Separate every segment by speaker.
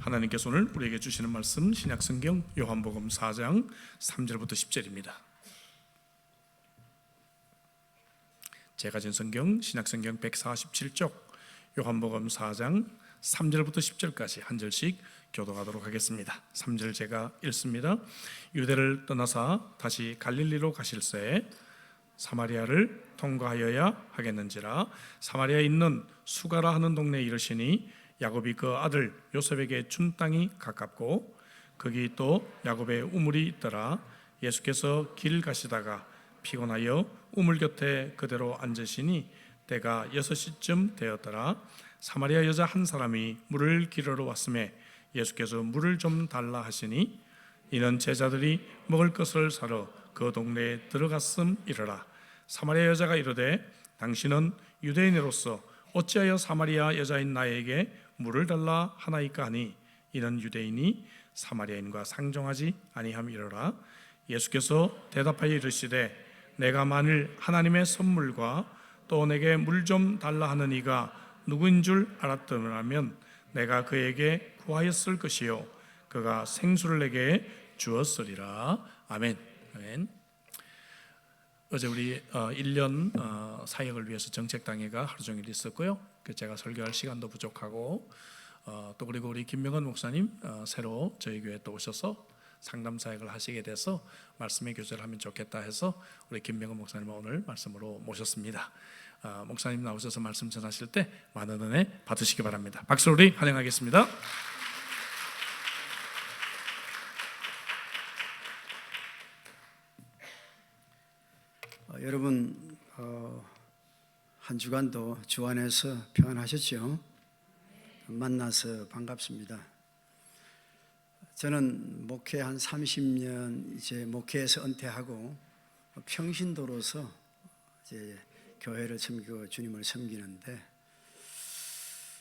Speaker 1: 하나님께서 오늘 우리에게 주시는 말씀 신약성경 요한복음 4장 3절부터 10절입니다. 제가 진 성경 신약성경 147쪽 요한복음 4장 3절부터 10절까지 한 절씩 교독하도록 하겠습니다. 3절 제가 읽습니다. 유대를 떠나사 다시 갈릴리로 가실새 사마리아를 통과하여야 하겠는지라 사마리아에 있는 수가라 하는 동네에 이르시니 야곱이 그 아들 요셉에게 준 땅이 가깝고 거기 또 야곱의 우물이 있더라. 예수께서 길 가시다가 피곤하여 우물 곁에 그대로 앉으시니 때가 6시쯤 되었더라. 사마리아 여자 한 사람이 물을 기르러 왔음에 예수께서 물을 좀 달라 하시니 이는 제자들이 먹을 것을 사러 그 동네에 들어갔음이러라. 사마리아 여자가 이르되 당신은 유대인으로서 어찌하여 사마리아 여자인 나에게 물을 달라 하나이까 하니 이는 유대인이 사마리아인과 상종하지 아니함이로라. 예수께서 대답하여 이르시되 내가 만일 하나님의 선물과 또 내게 물 좀 달라 하는 이가 누구인 줄 알았더라면 내가 그에게 구하였을 것이요 그가 생수를 내게 주었으리라. 아멘. 아멘. 어제 우리 1년 사역을 위해서 정책당회가 하루 종일 있었고요. 제가 설교할 시간도 부족하고 또 그리고 우리 김명헌 목사님 새로 저희 교회에 또 오셔서 상담 사역을 하시게 돼서 말씀의 교제를 하면 좋겠다 해서 우리 김명헌 목사님을 오늘 말씀으로 모셨습니다. 목사님 나오셔서 말씀 전하실 때 많은 은혜 받으시기 바랍니다. 박수로 우리 환영하겠습니다.
Speaker 2: 여러분 한 주간도 주 안에서 평안하셨죠? 만나서 반갑습니다. 저는 목회 한 30년 이제 목회에서 은퇴하고 평신도로서 이제 교회를 섬기고 주님을 섬기는데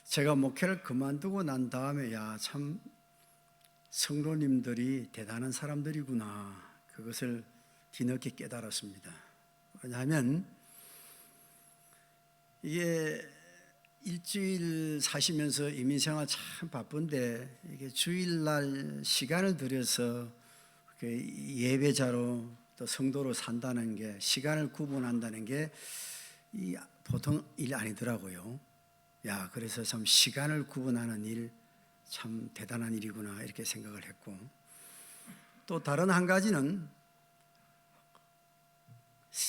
Speaker 2: 제가 목회를 그만두고 난 다음에 참 성도님들이 대단한 사람들이구나 그것을 뒤늦게 깨달았습니다. 왜냐하면 이게 일주일 사시면서 이민생활 참 바쁜데 이게 주일날 시간을 들여서 예배자로 또 성도로 산다는 게 시간을 구분한다는 게 보통 일 아니더라고요. 그래서 참 시간을 구분하는 일 참 대단한 일이구나 이렇게 생각을 했고 또 다른 한 가지는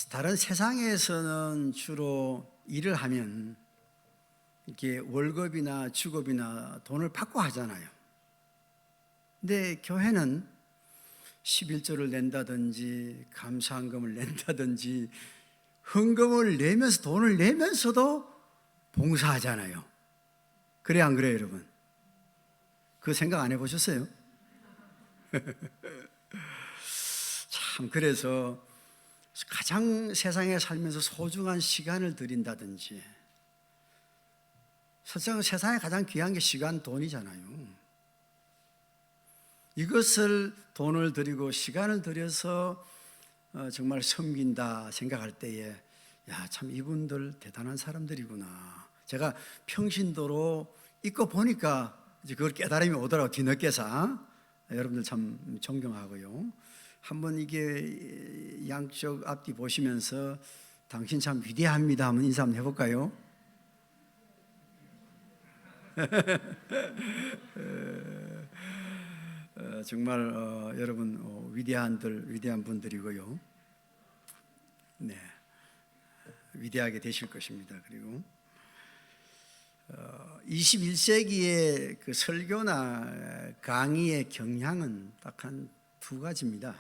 Speaker 2: 다른 세상에서는 주로 일을 하면 이렇게 월급이나 주급이나 돈을 받고 하잖아요. 근데 교회는 11조를 낸다든지 감사헌금을 낸다든지 헌금을 내면서 돈을 내면서도 봉사하잖아요. 그래 안 그래요 여러분? 그 생각 안 해보셨어요? 참 그래서 가장 세상에 살면서 소중한 시간을 드린다든지 세상에 가장 귀한 게 시간, 돈이잖아요. 이것을 돈을 들이고 시간을 들여서 정말 섬긴다 생각할 때에 참 이분들 대단한 사람들이구나. 제가 평신도로 있고 보니까 이제 그걸 깨달음이 오더라고요. 뒤늦게서. 여러분들 참 존경하고요. 한번 이게 양쪽 앞뒤 보시면서 당신 참 위대합니다 한번 인사 한번 해볼까요? 정말 여러분 위대한 분들이고요. 네, 위대하게 되실 것입니다. 그리고 21세기의 그 설교나 강의의 경향은 딱 한 두 가지입니다.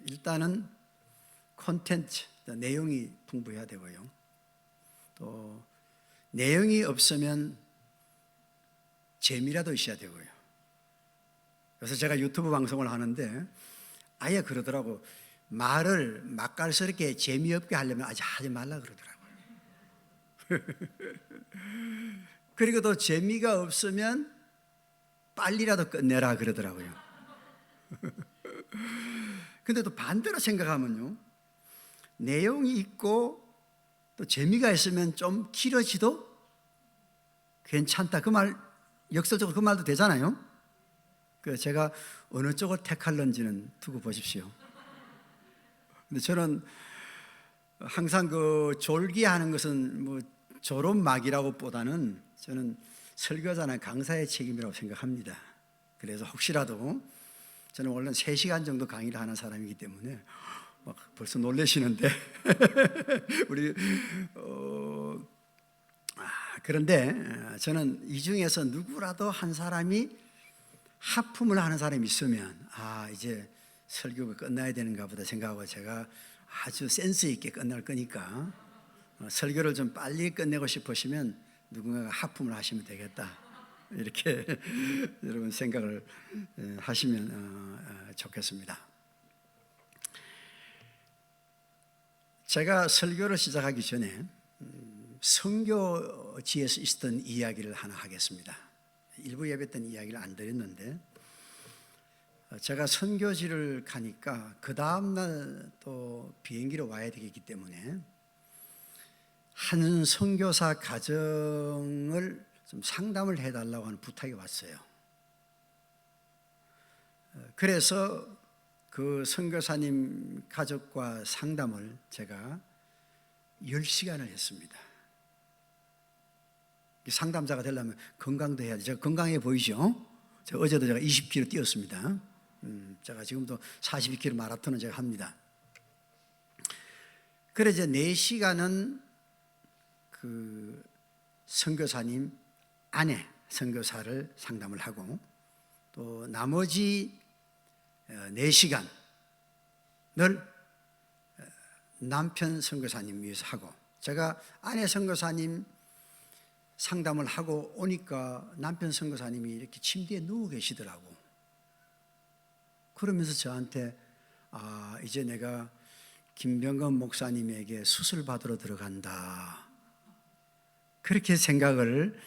Speaker 2: 일단은 콘텐츠, 내용이 풍부해야 되고요. 또 내용이 없으면 재미라도 있어야 되고요. 그래서 제가 유튜브 방송을 하는데 아예 그러더라고. 말을 맛깔스럽게 재미없게 하려면 아직 하지 말라 그러더라고요. 그리고 또 재미가 없으면 빨리라도 끝내라 그러더라고요. 근데 또 반대로 생각하면요, 내용이 있고 또 재미가 있으면 좀 길어지도 괜찮다 그 말 역설적으로 그 말도 되잖아요. 그 제가 어느 쪽을 택할런지는 두고 보십시오. 근데 저는 항상 그 졸기하는 것은 뭐 졸음막이라고 보다는 저는 설교자나 강사의 책임이라고 생각합니다. 그래서 혹시라도 저는 원래 3시간 정도 강의를 하는 사람이기 때문에 막 벌써 놀라시는데 우리 그런데 저는 이 중에서 누구라도 한 사람이 하품을 하는 사람이 있으면 이제 설교가 끝나야 되는가 보다 생각하고 제가 아주 센스 있게 끝날 거니까 설교를 좀 빨리 끝내고 싶으시면 누군가가 하품을 하시면 되겠다, 이렇게 여러분 생각을 하시면 좋겠습니다. 제가 설교를 시작하기 전에 선교지에서 있었던 이야기를 하나 하겠습니다. 일부 예배 때는 이야기를 안 드렸는데, 제가 선교지를 가니까 그 다음날 또 비행기로 와야 되기 때문에 한 선교사 가정을 좀 상담을 해달라고 하는 부탁이 왔어요. 그래서 그 선교사님 가족과 상담을 제가 10시간을 했습니다. 상담자가 되려면 건강도 해야지. 제가 건강해 보이죠? 어제도 제가 20km 뛰었습니다. 제가 지금도 42km 마라톤을 제가 합니다. 그래서 이제 4시간은 그 선교사님 아내 선교사를 상담을 하고, 또 나머지 4시간을 남편 선교사님 위해서 하고, 제가 아내 선교사님 상담을 하고 오니까 남편 선교사님이 이렇게 침대에 누워 계시더라고. 그러면서 저한테 이제 내가 김병건 목사님에게 수술 받으러 들어간다, 그렇게 생각을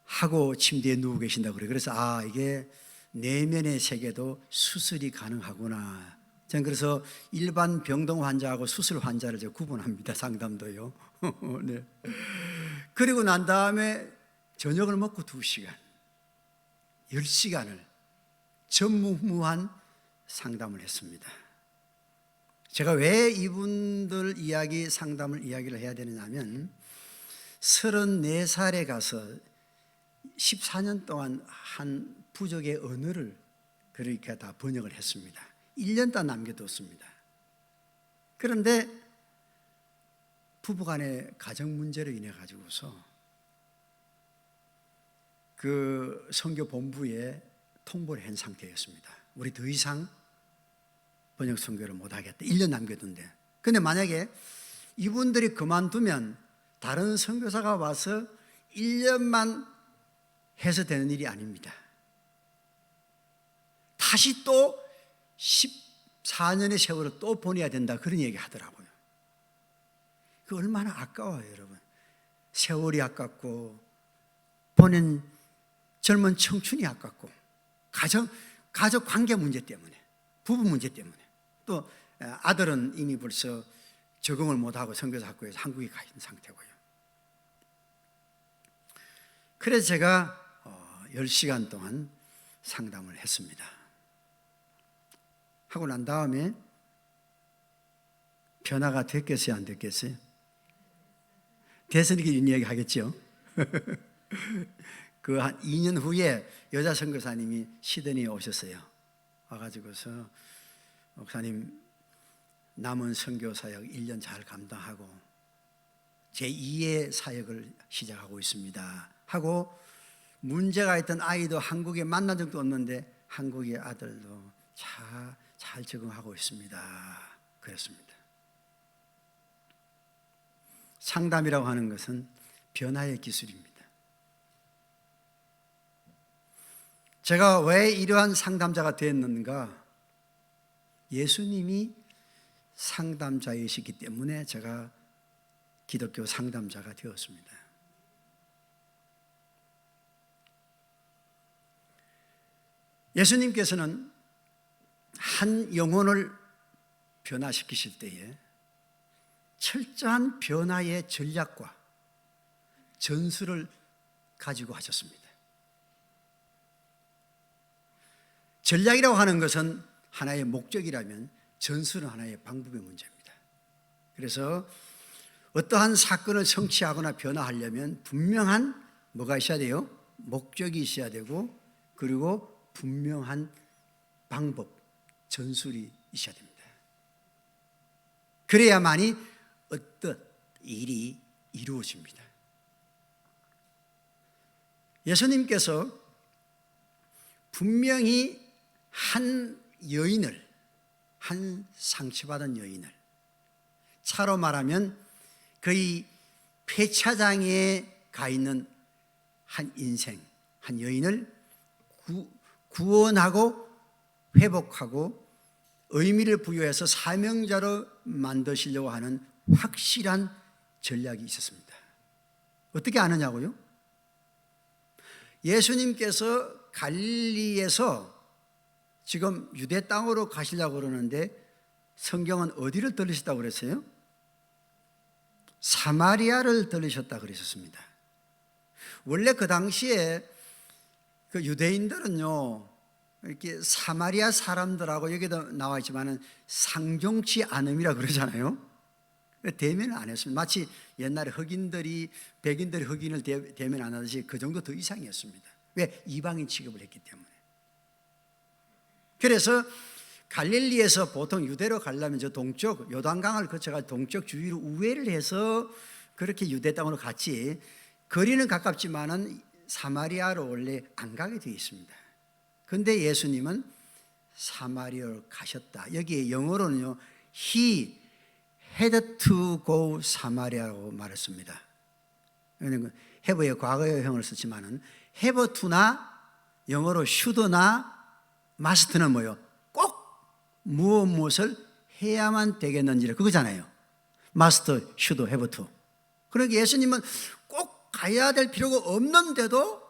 Speaker 2: 하고 침대에 누워 계신다고 그래요. 그래서 이게 내면의 세계도 수술이 가능하구나. 저는 그래서 일반 병동 환자하고 수술 환자를 제가 구분합니다. 상담도요. 네. 그리고 난 다음에 저녁을 먹고 2시간, 10시간을 전무후무한 상담을 했습니다. 제가 왜 이분들 이야기 상담을 이야기를 해야 되느냐면, 34살에 가서 14년 동안 한 부족의 언어를 그렇게 다 번역을 했습니다. 1년 다 남겨뒀습니다. 그런데 부부간의 가정 문제로 인해 가지고서 그 선교 본부에 통보를 한 상태였습니다. 우리 더 이상 번역 선교를 못 하겠다. 1년 남겨둔데. 근데 만약에 이분들이 그만두면 다른 선교사가 와서 1년만 해서 되는 일이 아닙니다. 다시 또 14년의 세월을 또 보내야 된다, 그런 얘기 하더라고요. 그 얼마나 아까워요, 여러분. 세월이 아깝고 보낸 젊은 청춘이 아깝고, 가족 관계 문제 때문에, 부부 문제 때문에, 또 아들은 이미 벌써 적응을 못하고 선교사 학교에서 한국에 가 있는 상태고요. 그래서 제가 10시간 동안 상담을 했습니다. 하고 난 다음에 변화가 됐겠어요, 안 됐겠어요? 됐으니까 이런 이야기 하겠죠. 그 한 2년 후에 여자 선교사님이 시드니에 오셨어요. 와가지고서 목사님, 남은 선교 사역 1년 잘 감당하고 제2의 사역을 시작하고 있습니다 하고, 문제가 있던 아이도 한국에 만난 적도 없는데 한국의 아들도 잘 적응하고 있습니다, 그랬습니다. 상담이라고 하는 것은 변화의 기술입니다. 제가 왜 이러한 상담자가 됐는가? 예수님이 상담자이시기 때문에 제가 기독교 상담자가 되었습니다. 예수님께서는 한 영혼을 변화시키실 때에 철저한 변화의 전략과 전술을 가지고 하셨습니다. 전략이라고 하는 것은 하나의 목적이라면 전술은 하나의 방법의 문제입니다. 그래서 어떠한 사건을 성취하거나 변화하려면 분명한 뭐가 있어야 돼요? 목적이 있어야 되고, 그리고 분명한 방법, 전술이 있어야 됩니다. 그래야만이 어떤 일이 이루어집니다. 예수님께서 분명히 한 여인을, 한 상처받은 여인을, 차로 말하면 거의 폐차장에 가 있는 한 인생, 한 여인을 구원하고 회복하고 의미를 부여해서 사명자로 만드시려고 하는 확실한 전략이 있었습니다. 어떻게 아느냐고요? 예수님께서 갈릴리에서 지금 유대 땅으로 가시려고 그러는데 성경은 어디를 들으셨다고 그랬어요? 사마리아를 들으셨다고 그러셨습니다. 원래 그 당시에 그 유대인들은요, 이렇게 사마리아 사람들하고 여기도 나와 있지만은 상종치 않음이라 그러잖아요. 대면을 안 했습니다. 마치 옛날에 흑인들이 백인들이 흑인을 대면 안 하듯이 그 정도 더 이상이었습니다. 왜? 이방인 취급을 했기 때문에. 그래서 갈릴리에서 보통 유대로 가려면 저 동쪽 요단강을 거쳐가 동쪽 주위로 우회를 해서 그렇게 유대 땅으로 갔지, 거리는 가깝지만은 사마리아로 원래 안 가게 되어 있습니다. 그런데 예수님은 사마리아로 가셨다. 여기에 영어로는요, He had to go 사마리아라고 말했습니다. have의 과거형을 쓰지만은 have to나 영어로 should나 must는 뭐요? 꼭 무엇을 해야만 되겠는지 그거잖아요. must, should, have to. 그러니까 예수님은 꼭 가야 될 필요가 없는데도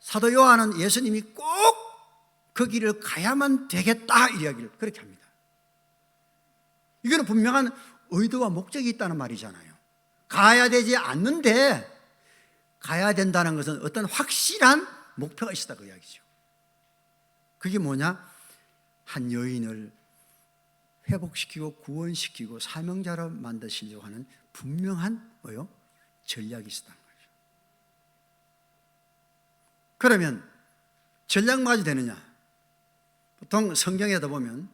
Speaker 2: 사도 요한은 예수님이 꼭 그 길을 가야만 되겠다 이야기를 그렇게 합니다. 이거는 분명한 의도와 목적이 있다는 말이잖아요. 가야 되지 않는데 가야 된다는 것은 어떤 확실한 목표가 있었다 그 이야기죠. 그게 뭐냐? 한 여인을 회복시키고 구원시키고 사명자로 만드시려고 하는 분명한 뭐요? 전략이 있었다는 거죠. 그러면 전략마저 되느냐? 보통 성경에다 보면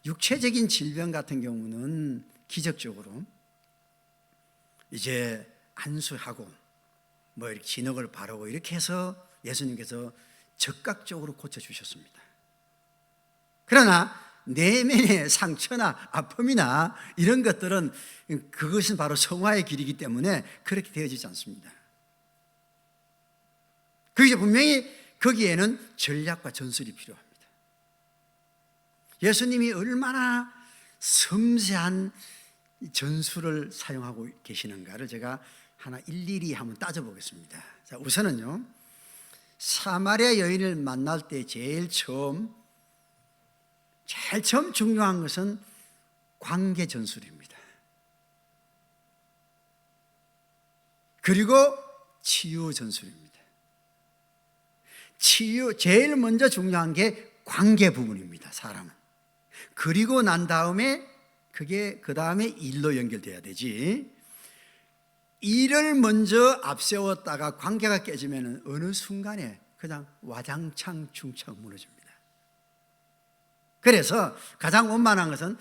Speaker 2: 육체적인 질병 같은 경우는 기적적으로 이제 안수하고 뭐 이렇게 진흙을 바르고 이렇게 해서 예수님께서 즉각적으로 고쳐주셨습니다. 그러나 내면의 상처나 아픔이나 이런 것들은 그것은 바로 성화의 길이기 때문에 그렇게 되어지지 않습니다. 그게 분명히 거기에는 전략과 전술이 필요합니다. 예수님이 얼마나 섬세한 전술을 사용하고 계시는가를 제가 하나 일일이 한번 따져보겠습니다. 자, 우선은요, 사마리아 여인을 만날 때 제일 처음 중요한 것은 관계 전술입니다. 그리고 치유 전술입니다. 제일 먼저 중요한 게 관계 부분입니다. 사람은. 그리고 난 다음에 그 다음에 일로 연결돼야 되지. 일을 먼저 앞세웠다가 관계가 깨지면 어느 순간에 그냥 와장창 중창 무너집니다. 그래서 가장 원만한 것은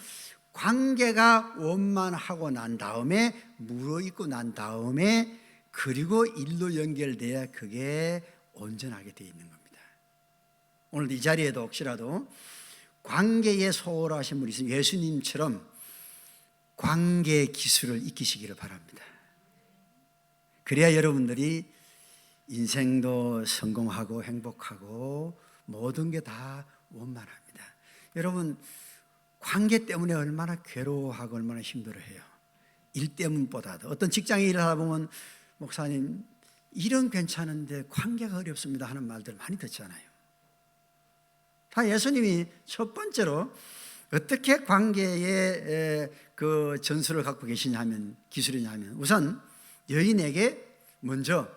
Speaker 2: 관계가 원만하고 난 다음에 무르익고 난 다음에 그리고 일로 연결돼야 그게 온전하게 되어 있는 겁니다. 오늘 이 자리에도 혹시라도 관계에 소홀하신 분이 있으면 예수님처럼 관계 기술을 익히시기를 바랍니다. 그래야 여러분들이 인생도 성공하고 행복하고 모든 게 다 원만합니다. 여러분, 관계 때문에 얼마나 괴로워하고 얼마나 힘들어해요. 일 때문보다도. 어떤 직장에 일을 하다 보면 목사님 일은 괜찮은데 관계가 어렵습니다 하는 말들 많이 듣잖아요. 다 예수님이 첫 번째로 어떻게 관계의 그 전술을 갖고 계시냐 하면, 기술이냐 하면, 우선 여인에게 먼저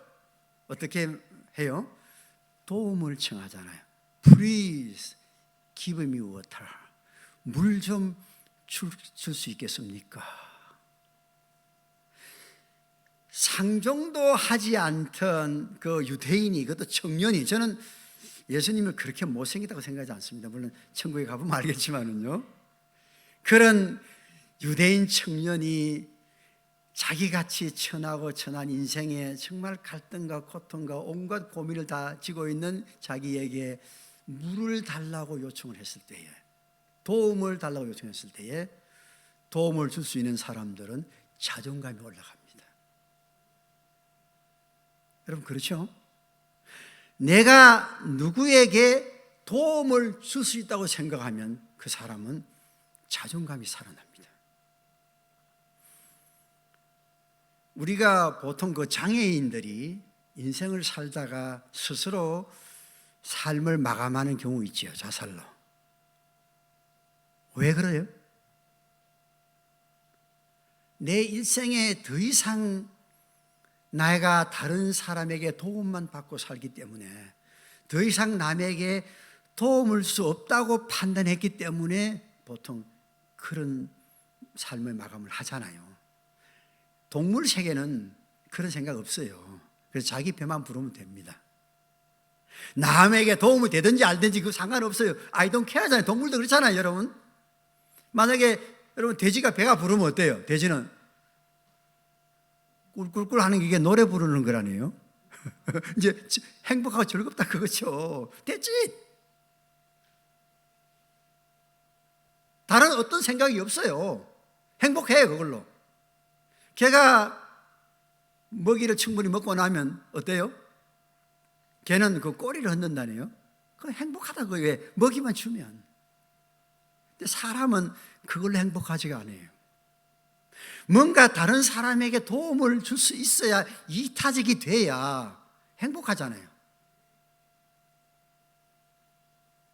Speaker 2: 어떻게 해요? 도움을 청하잖아요. Please Give me water. 물 좀 줄 수 있겠습니까? 상종도 하지 않던 그 유대인이, 그것도 청년이, 저는 예수님을 그렇게 못생겼다고 생각하지 않습니다. 물론 천국에 가보면 알겠지만은요. 그런 유대인 청년이 자기같이 천하고 천한 인생에 정말 갈등과 고통과 온갖 고민을 다 지고 있는 자기에게 물을 달라고 요청을 했을 때에, 도움을 달라고 요청했을 때에 도움을 줄 수 있는 사람들은 자존감이 올라갑니다. 여러분, 그렇죠? 내가 누구에게 도움을 줄 수 있다고 생각하면 그 사람은 자존감이 살아납니다. 우리가 보통 그 장애인들이 인생을 살다가 스스로 삶을 마감하는 경우 있지요. 자살로. 왜 그래요? 내 일생에 더 이상 내가 다른 사람에게 도움만 받고 살기 때문에, 더 이상 남에게 도움을 줄 수 없다고 판단했기 때문에 보통 그런 삶의 마감을 하잖아요. 동물 세계는 그런 생각 없어요. 그래서 자기 배만 부르면 됩니다. 남에게 도움이 되든지 안 되든지 그 상관없어요. I don't care 하잖아요. 동물도 그렇잖아요, 여러분. 만약에 여러분 돼지가 배가 부르면 어때요? 돼지는 꿀꿀꿀 하는 게 이게 노래 부르는 거라네요. 이제 행복하고 즐겁다 그거죠. 됐지? 다른 어떤 생각이 없어요. 행복해요, 그걸로. 걔가 먹이를 충분히 먹고 나면 어때요? 걔는 그 꼬리를 흔든다네요. 그 행복하다고. 왜? 먹이만 주면. 근데 사람은 그걸로 행복하지가 않아요. 뭔가 다른 사람에게 도움을 줄 수 있어야, 이타적이 돼야 행복하잖아요.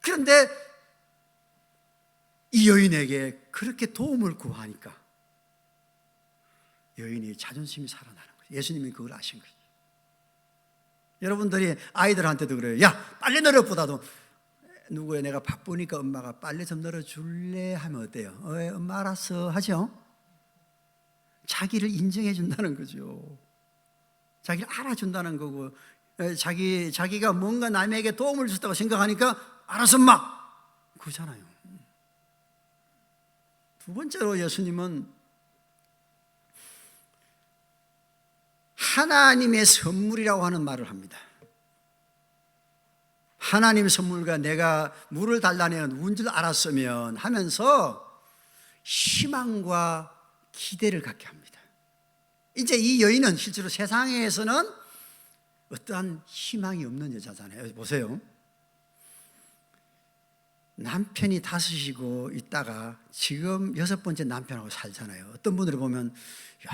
Speaker 2: 그런데 이 여인에게 그렇게 도움을 구하니까 여인이 자존심이 살아나는 거예요. 예수님이 그걸 아신 거예요. 여러분들이 아이들한테도 그래요. 야, 빨래 널어보다도 누구야, 내가 바쁘니까 엄마가 빨래 좀 널어줄래 하면 어때요? 엄마 알았어 하죠. 자기를 인정해 준다는 거죠. 자기를 알아준다는 거고, 자기가 뭔가 남에게 도움을 줬다고 생각하니까 알았어 엄마 그거잖아요. 두 번째로 예수님은 하나님의 선물이라고 하는 말을 합니다. 하나님의 선물과 내가 물을 달라내는 누군 줄 알았으면 하면서 희망과 기대를 갖게 합니다. 이제 이 여인은 실제로 세상에서는 어떠한 희망이 없는 여자잖아요. 보세요. 남편이 다섯이고 있다가 지금 6번째 남편하고 살잖아요. 어떤 분들이 보면 야,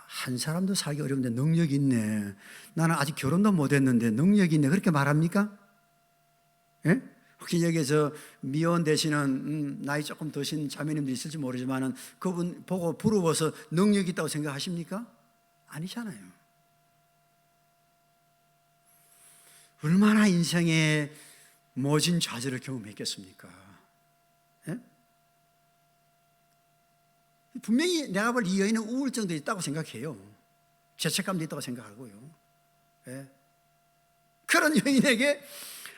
Speaker 2: 한 사람도 살기 어려운데 능력이 있네. 나는 아직 결혼도 못했는데 능력이 있네. 그렇게 말합니까? 예? 혹시 여기에서 미혼 되시는 나이 조금 드신 자매님도 있을지 모르지만 그분 보고 부러워서 능력이 있다고 생각하십니까? 아니잖아요. 얼마나 인생에 모진 좌절을 경험했겠습니까? 예? 분명히 내가 볼 이 여인은 우울증도 있다고 생각해요. 죄책감도 있다고 생각하고요. 예? 그런 여인에게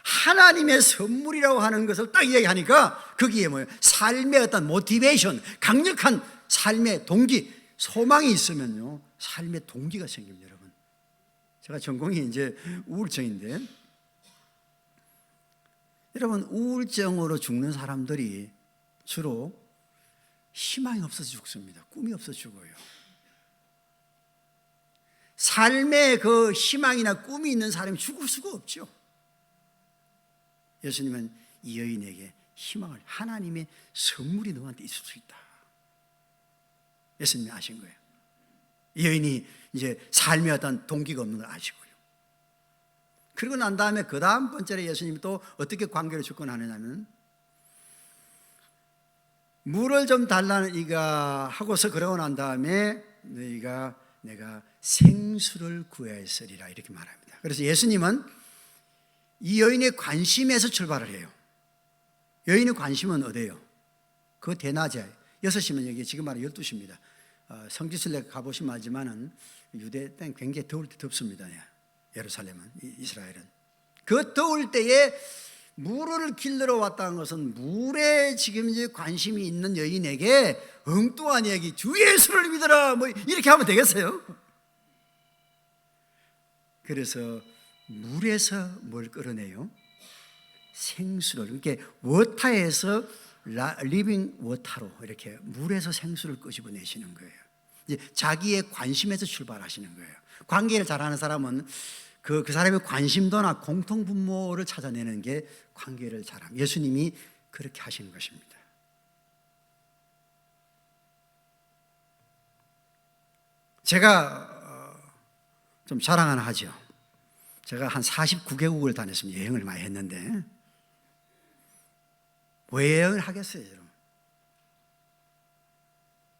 Speaker 2: 하나님의 선물이라고 하는 것을 딱 이야기하니까 거기에 뭐예요? 삶의 어떤 모티베이션, 강력한 삶의 동기, 소망이 있으면요 삶의 동기가 생깁니다. 여러분, 제가 전공이 이제 우울증인데, 여러분 우울증으로 죽는 사람들이 주로 희망이 없어서 죽습니다. 꿈이 없어서 죽어요. 삶에 그 희망이나 꿈이 있는 사람이 죽을 수가 없죠. 예수님은 이 여인에게 희망을, 하나님의 선물이 너한테 있을 수 있다. 예수님이 아신 거예요. 이 여인이 이제 삶에 어떤 동기가 없는 걸 아시고요. 그러고 난 다음에 그 다음 번째로 예수님이 또 어떻게 관계를 접근하느냐면, 물을 좀 달라는 이가 하고서 그러고 난 다음에 너희가 내가 생수를 구하였으리라 이렇게 말합니다. 그래서 예수님은 이 여인의 관심에서 출발을 해요. 여인의 관심은 어디예요? 그 대낮에 6시면 여기 지금 말하면 12시입니다. 성지순례 가보시면 알지만은 유대 땅 굉장히 더울 때 덥습니다. 예루살렘은, 이스라엘은. 그 더울 때에 물을 길러 왔다는 것은 물에 지금 이제 관심이 있는 여인에게 엉뚱한 얘기, 주 예수를 믿어라 뭐 이렇게 하면 되겠어요? 그래서 물에서 뭘 끌어내요? 생수를, 이렇게 워타에서 리빙 워타로 이렇게 물에서 생수를 끄집어내시는 거예요. 이제 자기의 관심에서 출발하시는 거예요. 관계를 잘하는 사람은 그 사람의 관심도나 공통분모를 찾아내는 게 관계를 잘함. 예수님이 그렇게 하시는 것입니다. 제가 좀 자랑 하나 하죠. 제가 한 49개국을 다녔습니다. 여행을 많이 했는데 왜 여행을 하겠어요, 여러분?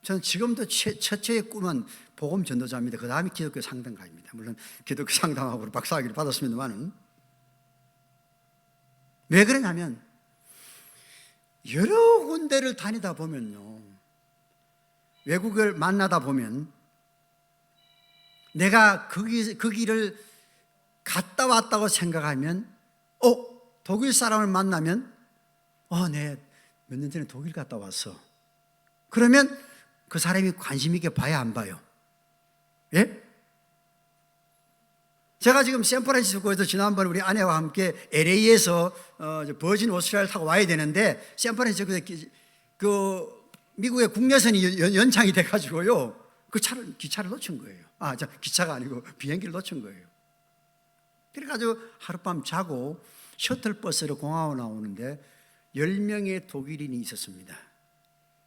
Speaker 2: 저는 지금도 첫째의 꿈은 복음 전도자입니다. 그 다음에 기독교 상담가입니다. 물론 기독교 상담하고 박사학위를 받았습니다만은. 왜 그러냐면 여러 군데를 다니다 보면요, 외국을 만나다 보면 내가 그 길을 갔다 왔다고 생각하면 독일 사람을 만나면 네, 몇 년 전에 독일 갔다 왔어. 그러면 그 사람이 관심 있게 봐야 안 봐요? 예? 제가 지금 샌프란시스코에서 지난번에 우리 아내와 함께 LA에서 버진 오스트리아를 타고 와야 되는데 샌프란시스코에서 그 미국의 국내선이 연장이 돼가지고요, 그 기차를 놓친 거예요. 기차가 아니고 비행기를 놓친 거예요. 그래가지고 하룻밤 자고 셔틀버스로 공항으로 나오는데 10명의 독일인이 있었습니다.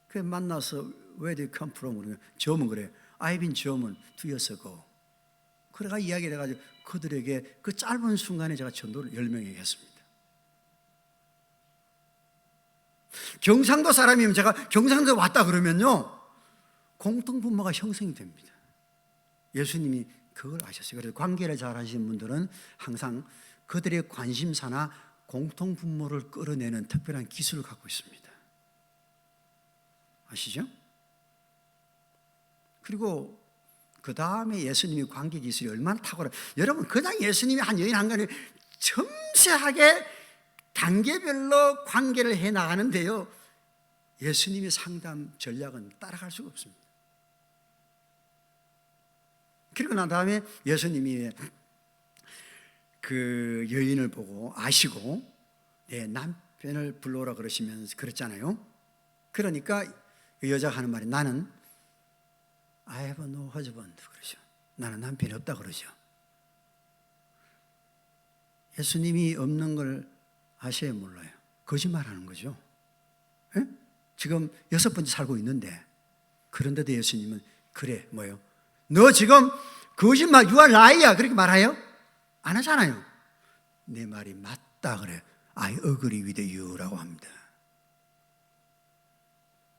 Speaker 2: 그 만나서 Where do you come from? 그러면 German 그래. I've been German 2 years ago. 그래가 이야기를 해가지고 그들에게 그 짧은 순간에 제가 전도를 10명에게 했습니다. 경상도 사람이면 제가 경상도에 왔다 그러면요, 공통분모가 형성이 됩니다. 예수님이 그걸 아셨어요. 그래서 관계를 잘 하시는 분들은 항상 그들의 관심사나 공통분모를 끌어내는 특별한 기술을 갖고 있습니다. 아시죠? 그리고 그 다음에 예수님이 관계 기술이 얼마나 탁월해요. 여러분, 그냥 예수님이 한 여인 한 간에 섬세하게 단계별로 관계를 해나가는데요, 예수님의 상담 전략은 따라갈 수가 없습니다. 그리고 난 다음에 예수님이 그 여인을 보고 아시고 내 남편을 불러오라 그러시면서 그랬잖아요. 그러니까 그 여자가 하는 말이, 나는 I have no husband 그러죠. 나는 남편이 없다 그러죠. 예수님이 없는 걸 아셔야 몰라요? 거짓말하는 거죠. 에? 지금 6번째 살고 있는데, 그런데도 예수님은 그래 뭐요? 너 지금 거짓말, you are liar 그렇게 말해요? 안 하잖아요. 내 말이 맞다 그래. I agree with you라고 합니다.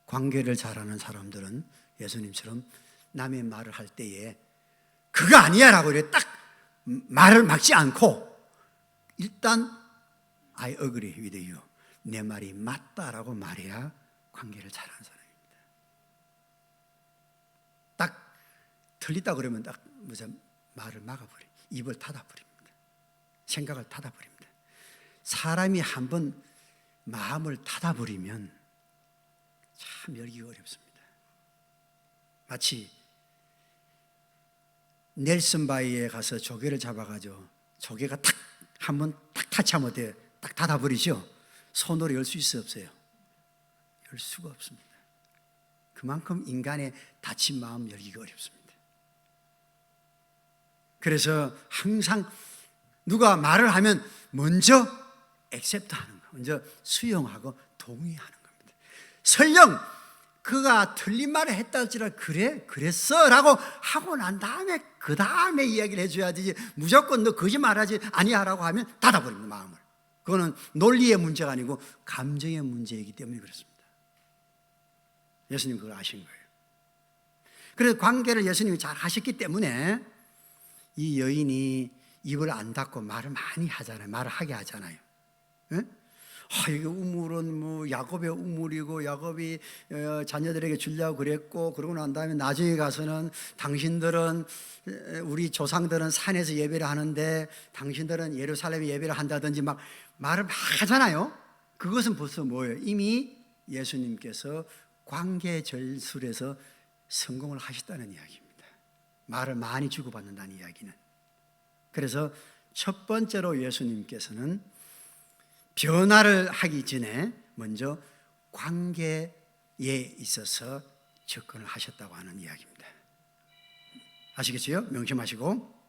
Speaker 2: 관계를 잘하는 사람들은 예수님처럼 남의 말을 할 때에 그거 아니야 라고 이래 딱 말을 막지 않고 일단 I agree with you, 내 말이 맞다라고 말해야 관계를 잘하는 사람입니다. 딱 틀리다 그러면 딱 말을 막아버려, 입을 닫아버립니다. 생각을 닫아버립니다. 사람이 한번 마음을 닫아버리면 참 열기가 어렵습니다. 마치 넬슨 바위에 가서 조개를 잡아가지고 조개가 탁 한번 딱 타치하면 어때요? 딱 닫아버리죠. 손으로 열 수 있어요, 없어요? 열 수가 없습니다. 그만큼 인간의 닫힌 마음 열기가 어렵습니다. 그래서 항상 누가 말을 하면 먼저 액셉트하는 거, 먼저 수용하고 동의하는 겁니다. 설령 그가 틀린 말을 했다 할지라도 그래? 그랬어? 라고 하고 난 다음에 그 다음에 이야기를 해줘야 되지, 무조건 너 거짓말하지 아니야 라고 하면 닫아버립니다, 마음을. 그거는 논리의 문제가 아니고 감정의 문제이기 때문에 그렇습니다. 예수님 그걸 아신 거예요. 그래서 관계를 예수님이 잘 하셨기 때문에 이 여인이 입을 안 닫고 말을 많이 하잖아요. 말을 하게 하잖아요. 네? 이거 우물은 뭐 야곱의 우물이고 야곱이 자녀들에게 주려고 그랬고, 그러고 난 다음에 나중에 가서는 당신들은 우리 조상들은 산에서 예배를 하는데 당신들은 예루살렘에 예배를 한다든지 막 말을 막 하잖아요. 그것은 벌써 뭐예요? 이미 예수님께서 관계절술에서 성공을 하셨다는 이야기입니다. 말을 많이 주고받는다는 이야기는. 그래서 첫 번째로 예수님께서는 변화를 하기 전에 먼저 관계에 있어서 접근을 하셨다고 하는 이야기입니다. 아시겠죠? 명심하시고,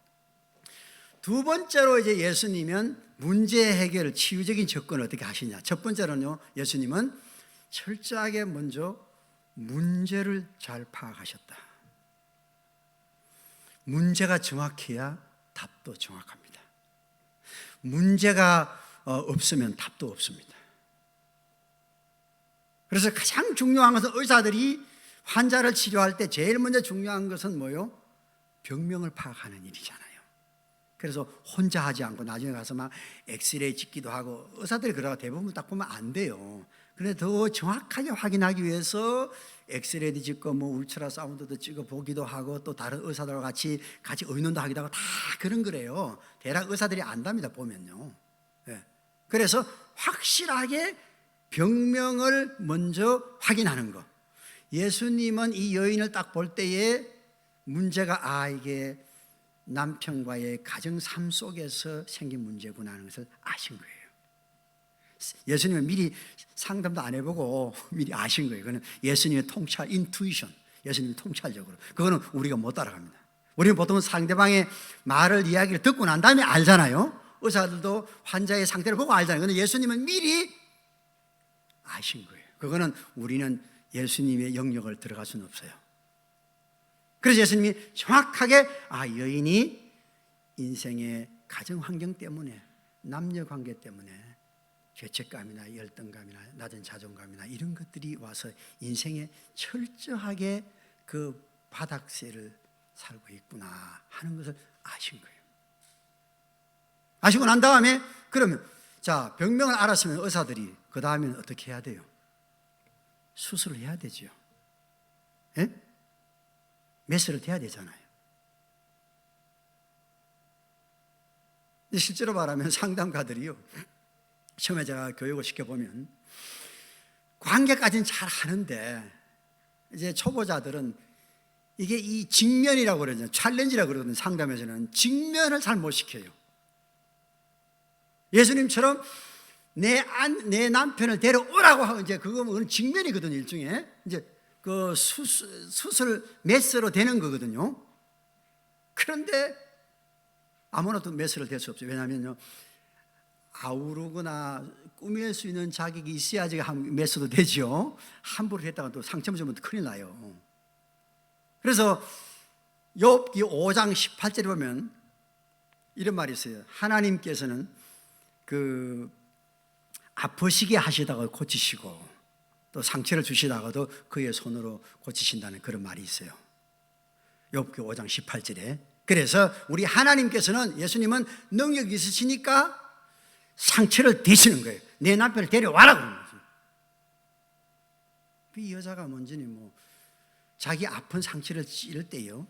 Speaker 2: 두 번째로 이제 예수님은 문제 해결, 치유적인 접근을 어떻게 하시냐. 첫 번째로는요, 예수님은 철저하게 먼저 문제를 잘 파악하셨다. 문제가 정확해야 답도 정확합니다. 문제가 없으면 답도 없습니다. 그래서 가장 중요한 것은 의사들이 환자를 치료할 때 제일 먼저 중요한 것은 뭐요? 병명을 파악하는 일이잖아요. 그래서 혼자 하지 않고 나중에 가서 막 엑스레이 찍기도 하고, 의사들이 그러다가 대부분 딱 보면 안 돼요. 그런데 더 정확하게 확인하기 위해서 엑스레이도 찍고 뭐 울트라사운드도 찍어 보기도 하고, 또 다른 의사들과 같이 의논도 하기도 하고, 다 그런 거래요. 대략 의사들이 안답니다, 보면요. 네. 그래서 확실하게 병명을 먼저 확인하는 거. 예수님은 이 여인을 딱 볼 때에 문제가 이게 남편과의 가정 삶 속에서 생긴 문제구나 하는 것을 아신 거예요. 예수님은 미리 상담도 안 해보고 미리 아신 거예요. 그거는 예수님의 통찰, 인투이션, 예수님의 통찰적으로. 그거는 우리가 못 따라갑니다. 우리는 보통 상대방의 말을, 이야기를 듣고 난 다음에 알잖아요. 의사들도 환자의 상태를 보고 알잖아요. 그런데 예수님은 미리 아신 거예요. 그거는 우리는 예수님의 영역을 들어갈 수는 없어요. 그래서 예수님이 정확하게 여인이 인생의 가정 환경 때문에, 남녀 관계 때문에 죄책감이나 열등감이나 낮은 자존감이나 이런 것들이 와서 인생에 철저하게 그 바닥세를 살고 있구나 하는 것을 아신 거예요. 아시고 난 다음에 그러면 자, 병명을 알았으면 의사들이 그 다음에는 어떻게 해야 돼요? 수술을 해야 되죠. 예? 메스를 대야 되잖아요. 실제로 말하면 상담가들이요, 처음에 제가 교육을 시켜보면 관계까지는 잘 하는데 이제 초보자들은 이게 이 직면이라고 그러잖아요. 챌린지라고 그러거든요. 상담에서는 직면을 잘 못 시켜요. 예수님처럼 내 남편을 데려오라고 하고, 이제 그거는 직면이거든요. 일종의 이제 그 수술 메스로 되는 거거든요. 그런데 아무나도 메스를 될 수 없어요. 왜냐하면요, 아우르거나 꾸밀 수 있는 자격이 있어야지 메스도 되죠. 함부로 했다가 또 상처 주면 큰일 나요. 그래서 욥기 5장 18절에 보면 이런 말이 있어요. 하나님께서는 그 아프시게 하시다가 고치시고, 또 상처를 주시다가도 그의 손으로 고치신다는 그런 말이 있어요. 욥기 5장 18절에. 그래서 우리 하나님께서는, 예수님은 능력이 있으시니까 상처를 대시는 거예요. 내 남편을 데려와라 그러는 거죠. 이 여자가 뭔지는 뭐 자기 아픈 상처를 찌를 때요,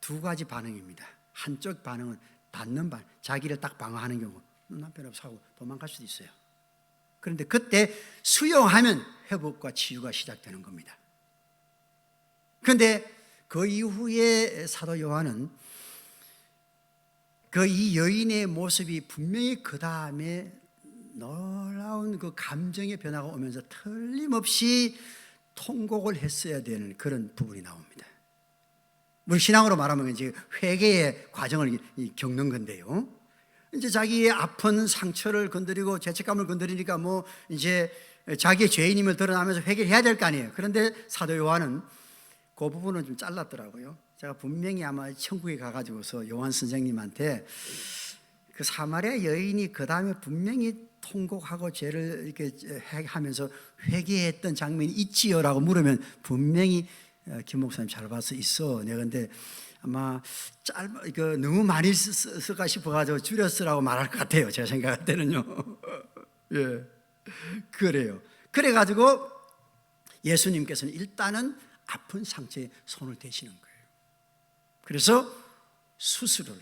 Speaker 2: 두 가지 반응입니다. 한쪽 반응은 받는 반, 자기를 딱 방어하는 경우, 남편 없어 하고 도망갈 수도 있어요. 그런데 그때 수용하면 회복과 치유가 시작되는 겁니다. 그런데 그 이후에 사도 요한은 그 이 여인의 모습이 분명히 그 다음에 놀라운 그 감정의 변화가 오면서 틀림없이 통곡을 했어야 되는 그런 부분이 나옵니다. 우리 신앙으로 말하면 이제 회개의 과정을 겪는 건데요, 이제 자기의 아픈 상처를 건드리고 죄책감을 건드리니까 뭐 이제 자기의 죄인임을 드러나면서 회개해야 될 거 아니에요. 그런데 사도 요한은 그 부분은 좀 잘랐더라고요. 제가 분명히 아마 천국에 가가지고서 요한 선생님한테 그 사마리아 여인이 그 다음에 분명히 통곡하고 죄를 이렇게 하면서 회개했던 장면이 있지요라고 물으면 분명히 김 목사님 잘 봐서 있어. 내가 근데 아마 너무 많이 쓸까 싶어가지고 줄여 쓰라고 말할 것 같아요. 제가 생각할 때는요. 예. 그래요. 그래가지고 예수님께서는 일단은 아픈 상처에 손을 대시는 거예요. 그래서 수술을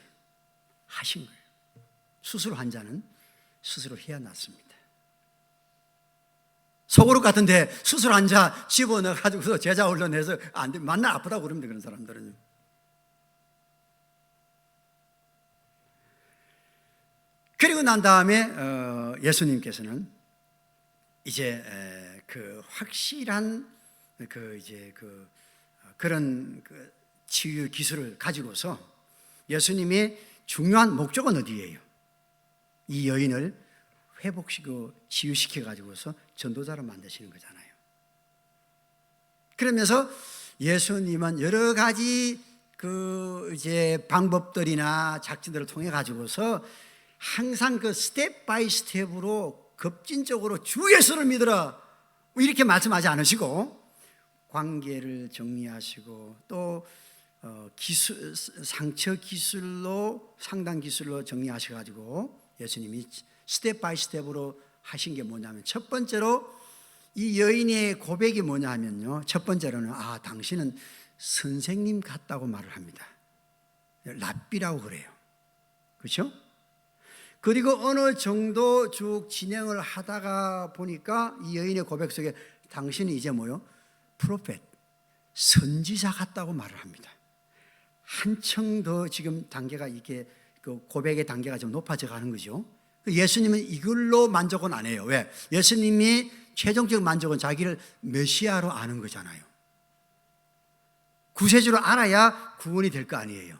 Speaker 2: 하신 거예요. 수술 환자는 수술을 해야 낫습니다. 속으로 같은데 수술 환자 집어넣어가지고서 제자 올려내서 안 돼. 만나 아프다고 그럽니다. 그런 사람들은. 그리고 난 다음에 예수님께서는 이제 그 확실한 그런 치유 기술을 가지고서 예수님의 중요한 목적은 어디예요? 이 여인을 회복시키고 치유시켜 가지고서 전도자로 만드시는 거잖아요. 그러면서 예수님은 여러 가지 이제 방법들이나 작전들을 통해 가지고서 항상 그 스텝 바이 스텝으로 급진적으로 주 예수를 믿으라 이렇게 말씀하지 않으시고 관계를 정리하시고 또 상처 기술로 상담 기술로 정리하셔가지고 예수님이 스텝 바이 스텝으로 하신 게 뭐냐면 첫 번째로 이 여인의 고백이 뭐냐 하면요, 첫 번째로는 당신은 선생님 같다고 말을 합니다. 랍비라고 그래요. 그렇죠? 그리고 어느 정도 쭉 진행을 하다가 보니까 이 여인의 고백 속에 당신이 이제 뭐요? 프로페트, 선지자 같다고 말을 합니다. 한층 더 지금 단계가 이게 그 고백의 단계가 좀 높아져 가는 거죠. 예수님은 이걸로 만족은 안 해요. 왜? 예수님이 최종적 만족은 자기를 메시아로 아는 거잖아요. 구세주로 알아야 구원이 될 거 아니에요.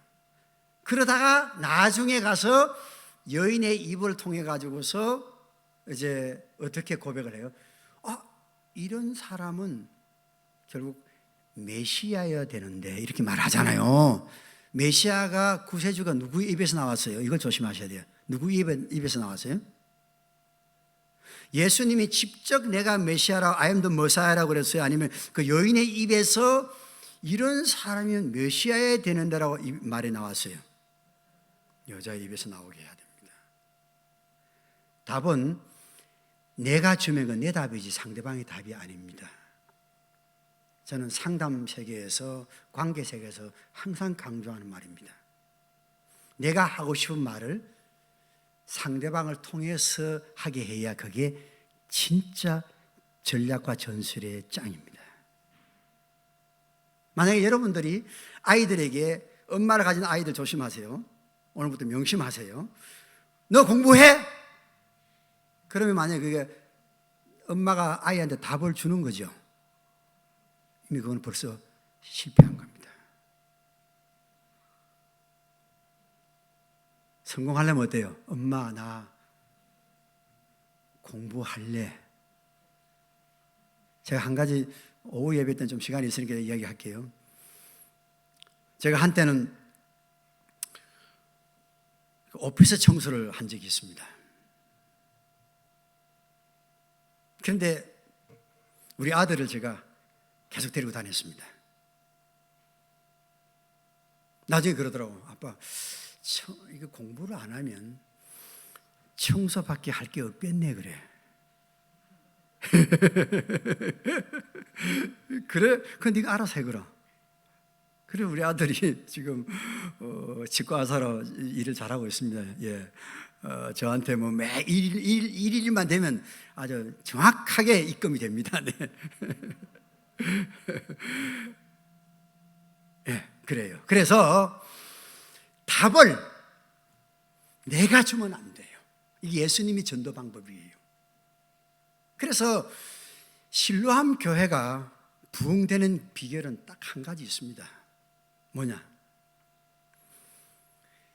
Speaker 2: 그러다가 나중에 가서 여인의 입을 통해 가지고서 이제 어떻게 고백을 해요? 이런 사람은 결국 메시아여야 되는데 이렇게 말하잖아요. 메시아가 구세주가 누구의 입에서 나왔어요? 이걸 조심하셔야 돼요. 누구 입에서 나왔어요? 예수님이 직접 내가 메시아라고 I am the Messiah라고 그랬어요? 아니면 그 여인의 입에서 이런 사람이면 메시아여야 되는데라고 말이 나왔어요? 여자의 입에서 나오게 해야 됩니다. 답은 내가 주면 건 내 답이지 상대방의 답이 아닙니다. 저는 상담 세계에서 관계 세계에서 항상 강조하는 말입니다. 내가 하고 싶은 말을 상대방을 통해서 하게 해야 그게 진짜 전략과 전술의 짱입니다. 만약에 여러분들이 아이들에게 엄마를 가진 아이들 조심하세요. 오늘부터 명심하세요. 너 공부해? 그러면 만약에 그게 엄마가 아이한테 답을 주는 거죠. 이미 그건 벌써 실패한 겁니다. 성공하려면 어때요? 엄마 나 공부할래. 제가 한 가지 오후 예배 때는 좀 시간이 있으니까 이야기할게요. 제가 한때는 오피스 청소를 한 적이 있습니다. 그런데 우리 아들을 제가 계속 데리고 다녔습니다. 나중에 그러더라고. 아빠, 이거 공부를 안 하면 청소밖에 할 게 없겠네 그래. 그래? 그럼 네가 알아서 해 그럼. 그래 우리 아들이 지금 치과사로 일을 잘하고 있습니다. 예. 저한테 뭐 매 일일만 되면 아주 정확하게 입금이 됩니다. 네. 예, 그래요. 그래서 답을 내가 주면 안 돼요. 이게 예수님이 전도 방법이에요. 그래서 실로암 교회가 부흥되는 비결은 딱 한 가지 있습니다. 뭐냐?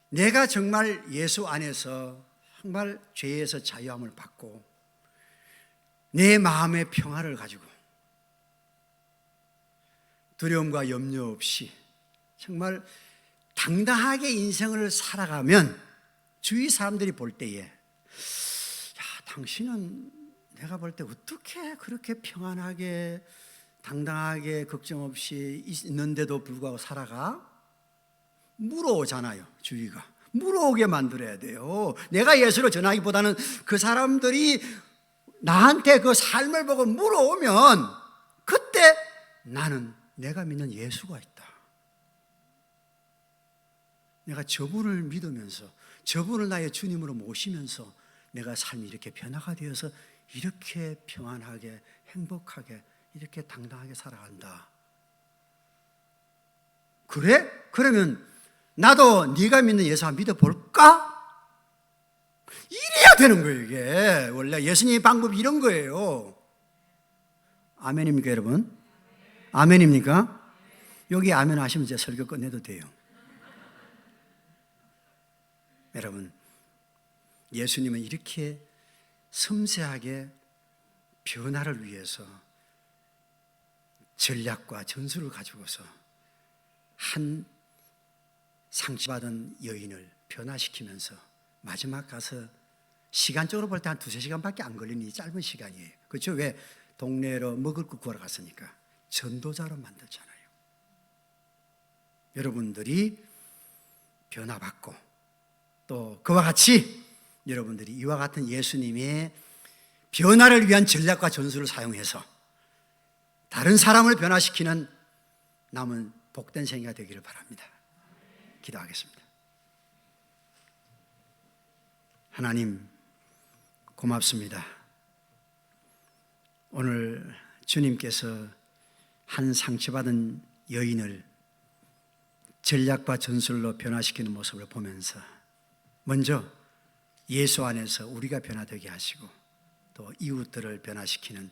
Speaker 2: 내가 정말 예수 안에서 정말 죄에서 자유함을 받고 내 마음의 평화를 가지고 두려움과 염려 없이 정말 당당하게 인생을 살아가면 주위 사람들이 볼 때에 야, 당신은 내가 볼 때 어떻게 그렇게 평안하게 당당하게 걱정 없이 있는데도 불구하고 살아가? 물어오잖아요. 주위가 물어오게 만들어야 돼요. 내가 예수를 전하기보다는 그 사람들이 나한테 그 삶을 보고 물어오면 그때 나는 내가 믿는 예수가 있다. 내가 저분을 믿으면서 저분을 나의 주님으로 모시면서 내가 삶이 이렇게 변화가 되어서 이렇게 평안하게 행복하게 이렇게 당당하게 살아간다. 그래? 그러면 나도 네가 믿는 예수 한번 믿어볼까? 이래야 되는 거예요. 이게 원래 예수님의 방법이 이런 거예요. 아멘입니까 여러분? 아멘입니까? 여기 아멘 하시면 이제 설교 끝내도 돼요. 여러분, 예수님은 이렇게 섬세하게 변화를 위해서 전략과 전술을 가지고서 한 상처받은 여인을 변화시키면서 마지막 가서 시간적으로 볼 때 한 2-3시간밖에 안 걸리는 이 짧은 시간이에요. 그렇죠? 왜? 동네로 먹을 거 구하러 갔으니까 전도자로 만들잖아요. 여러분들이 변화받고 또 그와 같이 여러분들이 이와 같은 예수님의 변화를 위한 전략과 전술을 사용해서 다른 사람을 변화시키는 남은 복된 생애가 되기를 바랍니다. 기도하겠습니다. 하나님 고맙습니다. 오늘 주님께서 한 상처받은 여인을 전략과 전술로 변화시키는 모습을 보면서 먼저 예수 안에서 우리가 변화되게 하시고 또 이웃들을 변화시키는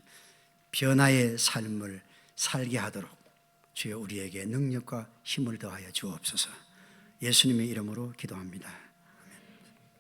Speaker 2: 변화의 삶을 살게 하도록 주여 우리에게 능력과 힘을 더하여 주옵소서. 예수님의 이름으로 기도합니다.